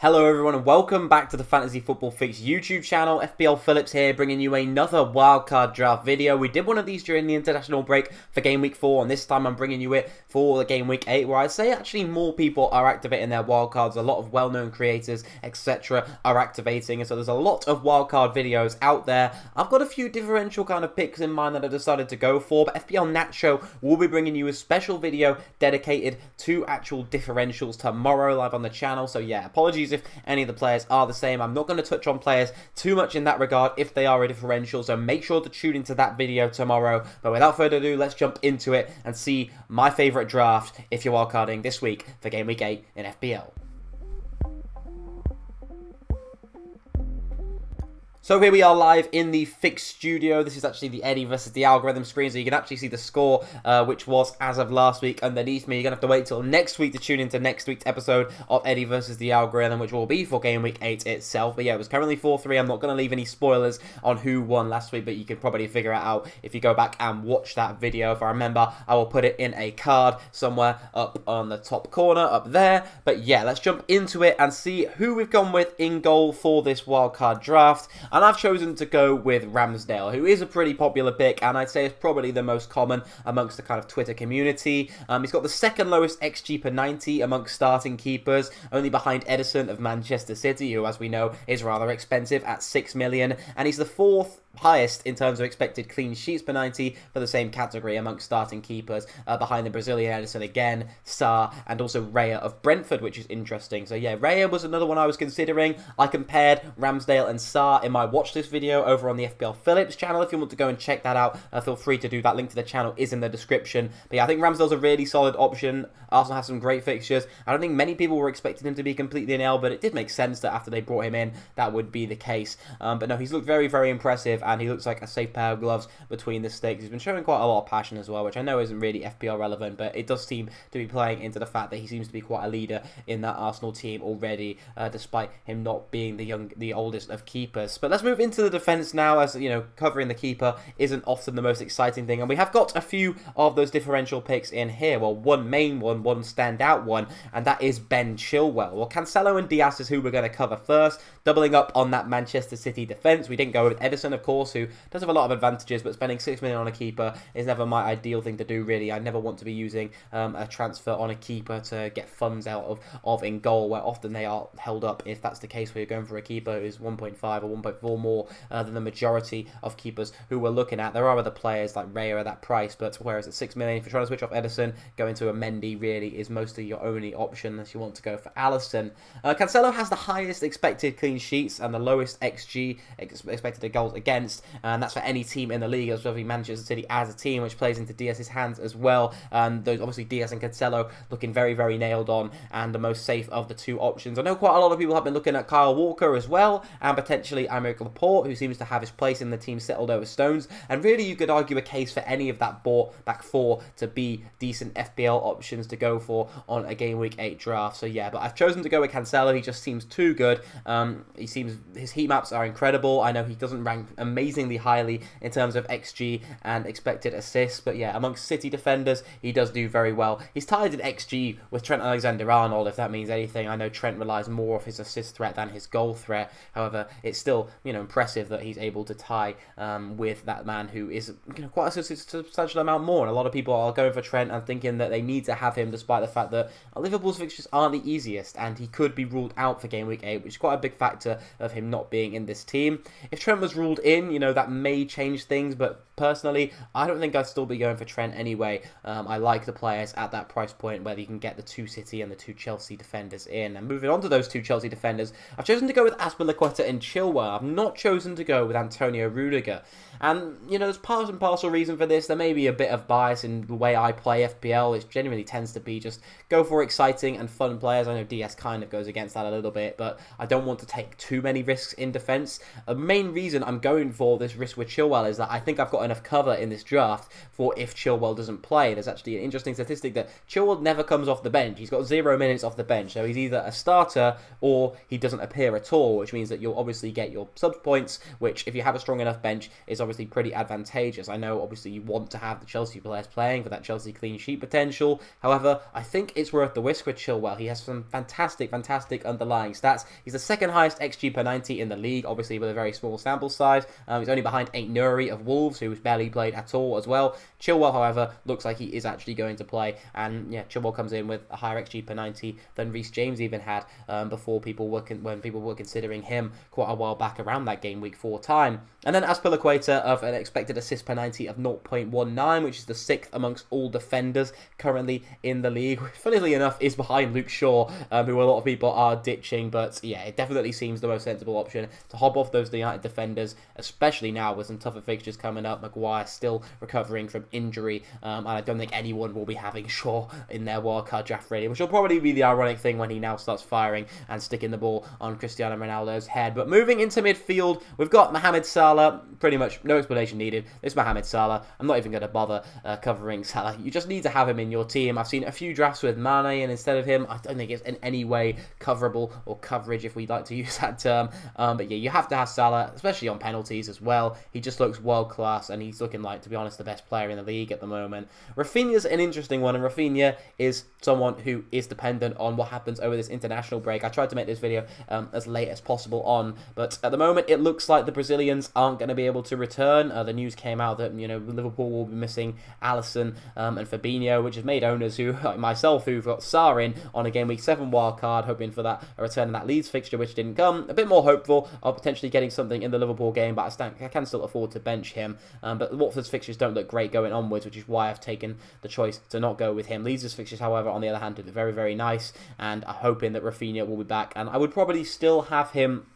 Hello everyone and welcome back to the Fantasy Football Fix YouTube channel. FPL Phillips here, bringing you another wildcard draft video. We did one of these during the international break for Game Week 4, and this time I'm bringing you it for the Game Week 8, where I'd say actually more people are activating their wildcards. A lot of well-known creators, etc. are activating, and so there's a lot of wildcard videos out there. I've got a few differential kind of picks in mind that I decided to go for, but FPL Nacho will be bringing you a special video dedicated to actual differentials tomorrow live on the channel. So yeah, apologies if any of the players are the same. I'm not going to touch on players too much in that regard if they are a differential, so make sure to tune into that video tomorrow. But without further ado, let's jump into it and see my favourite draft if you're wildcarding this week for Game Week 8 in FPL. So here we are live in the Fix studio. This is actually the Eddi versus the algorithm screen, so you can actually see the score, which was as of last week underneath me. You're going to have to wait till next week to tune into next week's episode of Eddi versus the algorithm, which will be for Game Week 8 itself. But yeah, it was currently 4-3. I'm not going to leave any spoilers on who won last week, but you can probably figure it out if you go back and watch that video. If I remember, I will put it in a card somewhere up on the top corner, up there. But yeah, let's jump into it and see who we've gone with in goal for this wildcard draft. And I've chosen to go with Ramsdale, who is a pretty popular pick, and I'd say is probably the most common amongst the kind of Twitter community. He's got the second lowest XG per 90 amongst starting keepers, only behind Edison of Manchester City, who, as we know, is rather expensive at 6 million, and he's the fourth highest in terms of expected clean sheets per 90 for the same category amongst starting keepers, behind the Brazilian Edison again, Sarr, and also Raya of Brentford, which is interesting. So yeah, Raya was another one I was considering. I compared Ramsdale and Sarr in my watch this video over on the FPL Phillips channel. If you want to go and check that out, feel free to do that. Link to the channel is in the description. But yeah, I think Ramsdale's a really solid option. Arsenal have some great fixtures. I don't think many people were expecting him to be completely nailed, but it did make sense that after they brought him in, that would be the case. But no, he's looked very, very impressive, and he looks like a safe pair of gloves between the sticks. He's been showing quite a lot of passion as well, which I know isn't really FPL relevant, but it does seem to be playing into the fact that he seems to be quite a leader in that Arsenal team already, despite him not being the oldest of keepers. But let's move into the defence now, as you know, covering the keeper isn't often the most exciting thing, and we have got a few of those differential picks in here. Well, one main one standout one, and that is Ben Chilwell. Well, Cancelo and Diaz is who we're going to cover first, doubling up on that Manchester City defence. We didn't go with Edison, of course, who does have a lot of advantages, but spending 6 million on a keeper is never my ideal thing to do, really. I never want to be using a transfer on a keeper to get funds out of in goal, where often they are held up, if that's the case, where you're going for a keeper who's 1.5 or 1.4 more than the majority of keepers who we're looking at. There are other players like Raya at that price, but whereas at 6 million, if you're trying to switch off Edison, going to a Mendy really is mostly your only option unless you want to go for Alisson. Cancelo has the highest expected clean sheets and the lowest XG, expected goals against, and that's for any team in the league, as well as Manchester City as a team, which plays into Diaz's hands as well. Those obviously Diaz and Cancelo looking very, very nailed on, and the most safe of the two options. I know quite a lot of people have been looking at Kyle Walker as well, and potentially Aymeric Laporte, who seems to have his place in the team settled over Stones. And really, you could argue a case for any of that back four to be decent FPL options to go for on a Game Week 8 draft. So yeah, but I've chosen to go with Cancelo. He just seems too good. His heat maps are incredible. I know he doesn't rank amazingly highly in terms of XG and expected assists, but yeah, amongst City defenders, he does do very well. He's tied in XG with Trent Alexander-Arnold, if that means anything. I know Trent relies more off his assist threat than his goal threat. However, it's still, you know, impressive that he's able to tie with that man who is, you know, quite a substantial amount more. And a lot of people are going for Trent and thinking that they need to have him, despite the fact that Liverpool's fixtures aren't the easiest, and he could be ruled out for Game Week 8, which is quite a big factor of him not being in this team. If Trent was ruled in, you know, that may change things, but personally, I don't think I'd still be going for Trent anyway. I like the players at that price point where you can get the 2 City and the 2 Chelsea defenders in. And moving on to those 2 Chelsea defenders, I've chosen to go with Azpilicueta and Chilwell. I've not chosen to go with Antonio Rudiger. And, you know, there's part and parcel reason for this. There may be a bit of bias in the way I play FPL. It genuinely tends to be just go for exciting and fun players. I know DS kind of goes against that a little bit, but I don't want to take too many risks in defence. The main reason I'm going reason for this risk with Chilwell is that I think I've got enough cover in this draft for if Chilwell doesn't play. There's actually an interesting statistic that Chilwell never comes off the bench. He's got 0 minutes off the bench, so he's either a starter or he doesn't appear at all, which means that you'll obviously get your sub points, which if you have a strong enough bench is obviously pretty advantageous. I know obviously you want to have the Chelsea players playing for that Chelsea clean sheet potential. However, I think it's worth the risk with Chilwell. He has some fantastic underlying stats. He's the second highest XG per 90 in the league, obviously with a very small sample size. He's only behind Aït-Nouri of Wolves, who's barely played at all as well. Chilwell, however, looks like he is actually going to play, and yeah, Chilwell comes in with a higher XG per 90 than Reece James even had before when people were considering him quite a while back around that game week 4 time. And then Azpilicueta of an expected assist per 90 of 0.19, which is the 6th amongst all defenders currently in the league. Funnily enough, is behind Luke Shaw, who a lot of people are ditching, but yeah, it definitely seems the most sensible option to hop off those United defenders, especially now with some tougher fixtures coming up. Maguire still recovering from injury, and I don't think anyone will be having Shaw in their wildcard draft ready, which will probably be the ironic thing when he now starts firing and sticking the ball on Cristiano Ronaldo's head. But moving into midfield, we've got Mohamed Salah. Pretty much no explanation needed. It's Mohamed Salah. I'm not even going to bother covering Salah. You just need to have him in your team. I've seen a few drafts with Mane, and instead of him, I don't think it's in any way coverable or coverage, if we'd like to use that term. But yeah, you have to have Salah, especially on penalties as well. He just looks world class, and he's looking like, to be honest, the best player in the league at the moment. Rafinha's an interesting one, and Rafinha is someone who is dependent on what happens over this international break. I tried to make this video as late as possible on, but at the moment it looks like the Brazilians aren't going to be able to return. The news came out that Liverpool will be missing Alisson and Fabinho, which has made owners who, like myself, who've got Sarr in on a game week 7 wild card, hoping for that a return in that Leeds fixture, which didn't come. A bit more hopeful of potentially getting something in the Liverpool game, but I can still afford to bench him. But Watford's fixtures don't look great going onwards, which is why I've taken the choice to not go with him. Leeds' fixtures, however, on the other hand, look very, very nice, and I'm hoping that Rafinha will be back, and I would probably still have him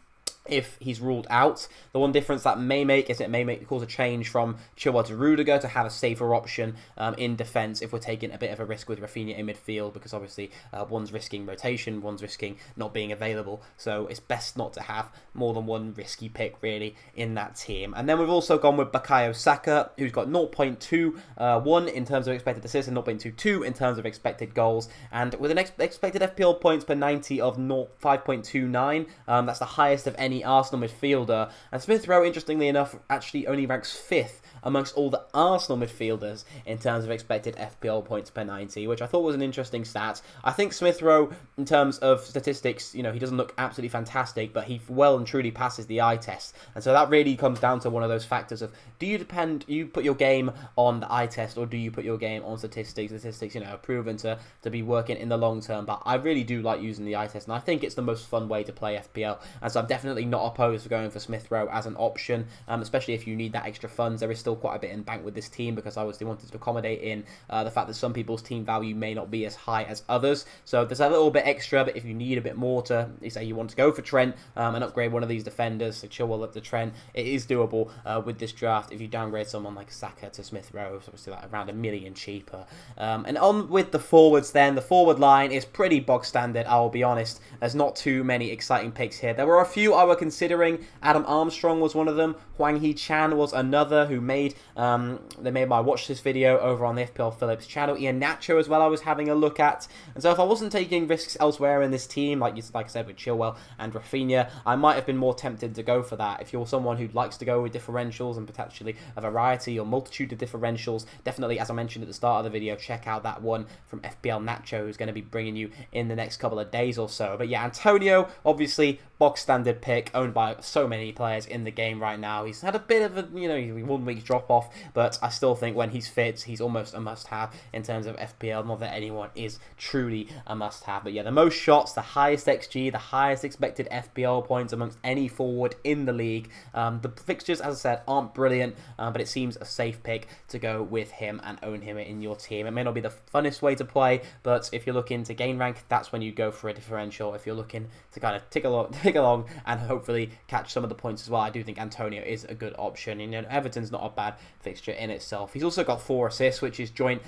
if he's ruled out. The one difference that may make is it may cause a change from Chilwell to Rudiger to have a safer option in defence if we're taking a bit of a risk with Rafinha in midfield, because obviously one's risking rotation, one's risking not being available, so it's best not to have more than one risky pick really in that team. And then we've also gone with Bukayo Saka, who's got 0.21 in terms of expected assists and 0.22 in terms of expected goals, and with an expected FPL points per 90 of 5.29, that's the highest of any Arsenal midfielder. And Smith Rowe, interestingly enough, actually only ranks 5th amongst all the Arsenal midfielders in terms of expected FPL points per 90, which I thought was an interesting stat. I think Smith Rowe, in terms of statistics, he doesn't look absolutely fantastic, but he well and truly passes the eye test. And so that really comes down to one of those factors of, do you put your game on the eye test, or do you put your game on statistics? Statistics, are proven to be working in the long term, but I really do like using the eye test, and I think it's the most fun way to play FPL, and so I'm definitely not opposed to going for Smith Rowe as an option, especially if you need that extra funds. There is still quite a bit in bank with this team, because I obviously wanted to accommodate in the fact that some people's team value may not be as high as others, so there's a little bit extra. But if you need a bit more to, say you want to go for Trent and upgrade one of these defenders, so Chilwell up to Trent, it is doable with this draft if you downgrade someone like Saka to Smith Rowe, so obviously like around $1 million cheaper. And on with the forwards then, the forward line is pretty bog standard, I'll be honest. There's not too many exciting picks here. There were a few I were considering. Adam Armstrong was one of them. Hwang Hee-chan was another who made my watch this video over on the FPL Phillips channel. Ian Nacho as well I was having a look at. And so if I wasn't taking risks elsewhere in this team, like I said with Chilwell and Rafinha, I might have been more tempted to go for that. If you're someone who likes to go with differentials and potentially a variety or multitude of differentials, definitely, as I mentioned at the start of the video, check out that one from FPL Nacho, who's going to be bringing you in the next couple of days or so. But yeah, Antonio, obviously box standard pick, owned by so many players in the game right now. He's had a bit of a 1 week drop off, but I still think when he's fit, he's almost a must-have in terms of FPL. Not that anyone is truly a must-have, but yeah, the most shots, the highest XG, the highest expected FPL points amongst any forward in the league. The fixtures, as I said, aren't brilliant, but it seems a safe pick to go with him and own him in your team. It may not be the funnest way to play, but if you're looking to gain rank, that's when you go for a differential. If you're looking to kind of tick stick along and hopefully catch some of the points as well. I do think Antonio is a good option. You know, Everton's not a bad fixture in itself. He's also got 4 assists, which is joint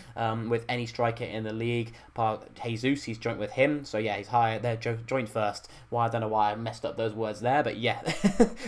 with any striker in the league. Jesus, he's joint with him. So yeah, he's higher. They're joint first. Well, I don't know why I messed up those words there, but yeah.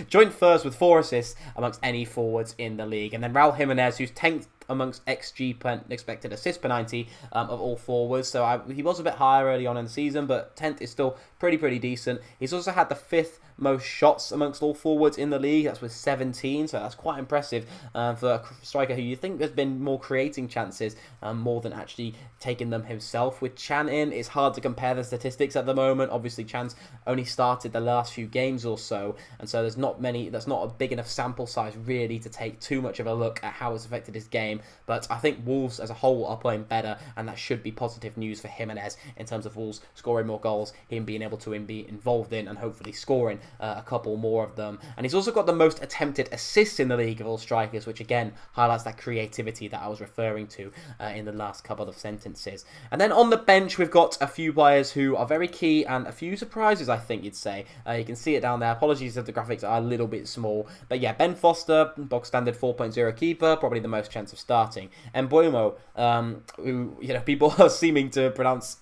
Joint first with 4 assists amongst any forwards in the league. And then Raul Jimenez, who's 10th amongst XG per expected assist per 90 of all forwards. So he was a bit higher early on in the season, but 10th is still pretty decent. He's also had the 5th most shots amongst all forwards in the league. That's with 17, so that's quite impressive for a striker who you think has been more creating chances more than actually taking them himself. With Chan in, it's hard to compare the statistics at the moment. Obviously, Chan's only started the last few games or so, and so there's not a big enough sample size really to take too much of a look at how it's affected his game. But I think Wolves as a whole are playing better, and that should be positive news for Jimenez in terms of Wolves scoring more goals, him being able to be involved in and hopefully scoring a couple more of them. And he's also got the most attempted assists in the league of all strikers, which again highlights that creativity that I was referring to in the last couple of sentences. And then on the bench, we've got a few players who are very key and a few surprises, I think you'd say. You can see it down there. Apologies if the graphics are a little bit small. But yeah, Ben Foster, box standard 4.0 keeper, probably the most chance of starting. And Mbuemo, who, you know, people are seeming to pronounce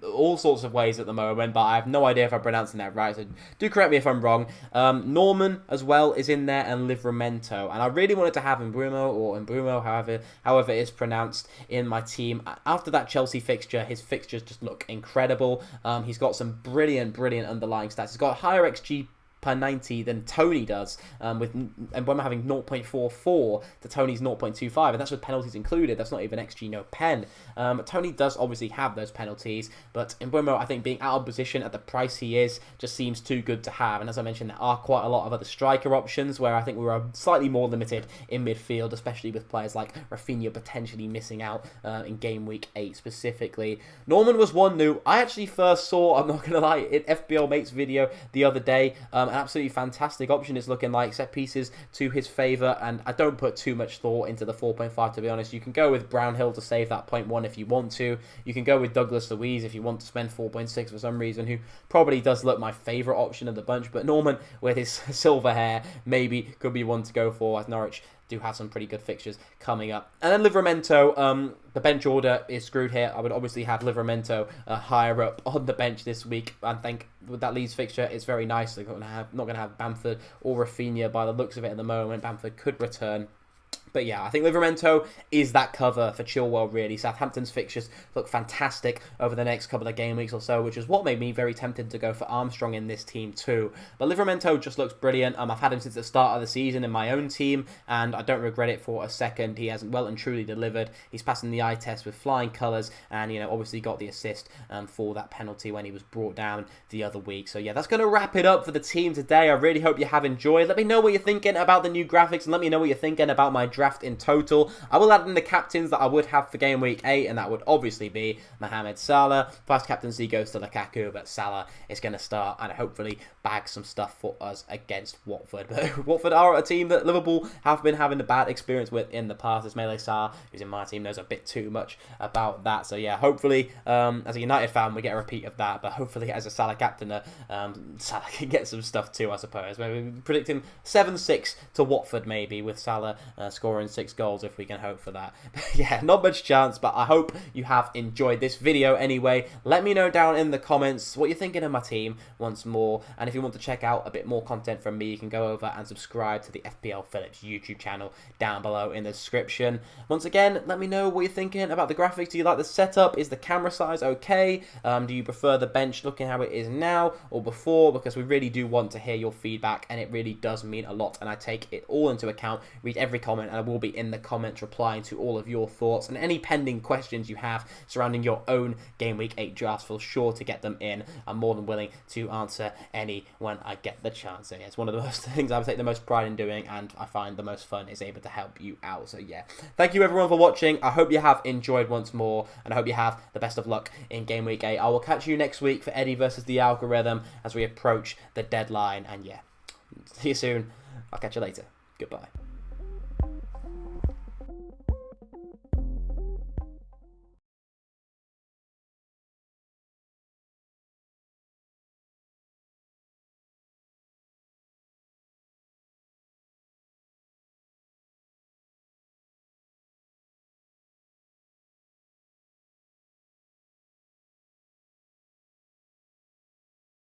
all sorts of ways at the moment, but I have no idea if I'm pronouncing that right, so do correct me if I'm wrong. Norman as well is in there, and Livramento, and I really wanted to have Mbuemo, however it is pronounced, in my team. After that Chelsea fixture, his fixtures just look incredible. He's got some brilliant underlying stats. He's got higher XG per 90 than Tony does, with Mbuemo having 0.44 to Tony's 0.25, and that's with penalties included. That's not even XG no pen. Tony does obviously have those penalties, but Mbuemo, I think, being out of position at the price he is just seems too good to have. And as I mentioned, there are quite a lot of other striker options where I think we were slightly more limited in midfield, especially with players like Rafinha potentially missing out in game week 8 specifically. Norman was one new I actually first saw, I'm not gonna lie, in FPL Mate's video the other day. An absolutely fantastic option it's looking like. Set pieces to his favour, and I don't put too much thought into the 4.5, to be honest. You can go with Brownhill to save that 0.1 if you want to. You can go with Douglas Luiz if you want to spend 4.6 for some reason, who probably does look my favourite option of the bunch. But Norman, with his silver hair, maybe could be one to go for, as Norwich do have some pretty good fixtures coming up. And then Livramento, the bench order is screwed here. I would obviously have Livramento higher up on the bench this week. I think with that Leeds fixture, it's very nice. They're not going to have Bamford or Rafinha by the looks of it at the moment. Bamford could return. But yeah, I think Livramento is that cover for Chilwell, really. Southampton's fixtures look fantastic over the next couple of game weeks or so, which is what made me very tempted to go for Armstrong in this team too. But Livramento just looks brilliant. I've had him since the start of the season in my own team, and I don't regret it for a second. He has well and truly delivered. He's passing the eye test with flying colours, and, you know, obviously got the assist for that penalty when he was brought down the other week. So yeah, that's going to wrap it up for the team today. I really hope you have enjoyed. Let me know what you're thinking about the new graphics, and let me know what you're thinking about my draft in total. I will add in the captains that I would have for game week 8, and that would obviously be Mohamed Salah. Vice captaincy goes to Lukaku, but Salah is going to start and hopefully bag some stuff for us against Watford. But Watford are a team that Liverpool have been having a bad experience with in the past. As Mele Sarr, who's in my team, knows a bit too much about that. So yeah, hopefully as a United fan we get a repeat of that, but hopefully as a Salah captainer, Salah can get some stuff too, I suppose. Maybe predicting 7-6 to Watford, maybe, with Salah scoring 6 goals, if we can hope for that. Yeah, not much chance, but I hope you have enjoyed this video anyway. Let me know down in the comments what you're thinking of my team once more, and if you want to check out a bit more content from me, you can go over and subscribe to the FPL Phillips YouTube channel down below in the description. Once again, let me know what you're thinking about the graphics. Do you like the setup? Is the camera size okay? Do you prefer the bench looking how it is now or before? Because we really do want to hear your feedback, and it really does mean a lot, and I take it all into account, read every comment, and I will be in the comments replying to all of your thoughts, and any pending questions you have surrounding your own Game Week 8 drafts, feel sure to get them in. I'm more than willing to answer any when I get the chance. So yeah, it's one of the most things I would take the most pride in doing, and I find the most fun is able to help you out. So yeah, thank you everyone for watching. I hope you have enjoyed once more, and I hope you have the best of luck in Game Week 8. I will catch you next week for Eddi versus the algorithm as we approach the deadline, and yeah, see you soon. I'll catch you later. Goodbye.